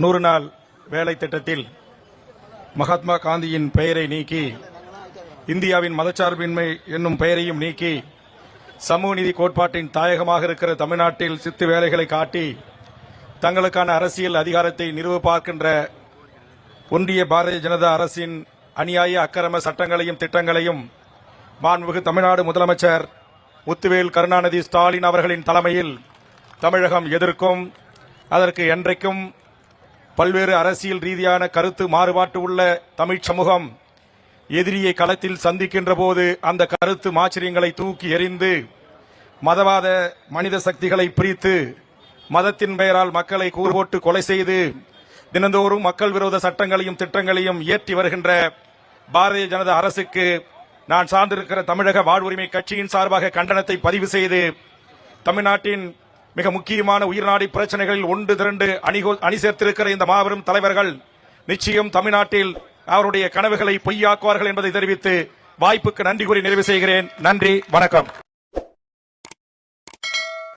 100 நாள் வேலை திட்டத்தில் மகாத்மா காந்தியின் பெயரை நீக்கி இந்தியாவின் மதச்சார்பின்மை என்னும் பெயரையும் நீக்கி சமூக நீதி கோட்பாட்டின் தாயகமாக இருக்கிற தமிழ்நாட்டில் சித்து வேலைகளை காட்டி தங்களுக்கான அரசியல் அதிகாரத்தை நிறுவ பார்க்கின்ற ஒன்றிய பாரதிய ஜனதா அரசின் அநியாய அக்கிரம சட்டங்களையும் திட்டங்களையும் மாண்புமிகு தமிழ்நாடு முதலமைச்சர் முத்துவேல் கருணாநிதி ஸ்டாலின் அவர்களின் தலைமையில் தமிழகம் எதிர்க்கும். அதற்கு என்றைக்கும் பல்வேறு அரசியல் ரீதியான கருத்து மாறுபாட்டு உள்ள தமிழ் சமூகம் எதிரியை களத்தில் சந்திக்கின்ற போது அந்த கருத்து மாச்சரியங்களை தூக்கி எறிந்து மதவாத மனித சக்திகளை பிரித்து மதத்தின் பெயரால் மக்களை கூறுபோட்டு கொலை செய்து தினந்தோறும் மக்கள் விரோத சட்டங்களையும் திட்டங்களையும் இயற்றி வருகின்ற பாரதிய ஜனதா அரசுக்கு நான் சார்ந்திருக்கிற தமிழக வாழ்வுரிமை கட்சியின் சார்பாக கண்டனத்தை பதிவு செய்து தமிழ்நாட்டின் மிக முக்கியமான உயிர்நாடி பிரச்சனைகளில் ஒன்று திரண்டு அணி சேர்த்திருக்கிற இந்த மாபெரும் தலைவர்கள் நிச்சயம் தமிழ்நாட்டில் அவருடைய கனவுகளை பொய்யாக்குவார்கள் என்பதை தெரிவித்து வாய்ப்புக்கு நன்றி கூறி நிறைவு செய்கிறேன். நன்றி, வணக்கம்.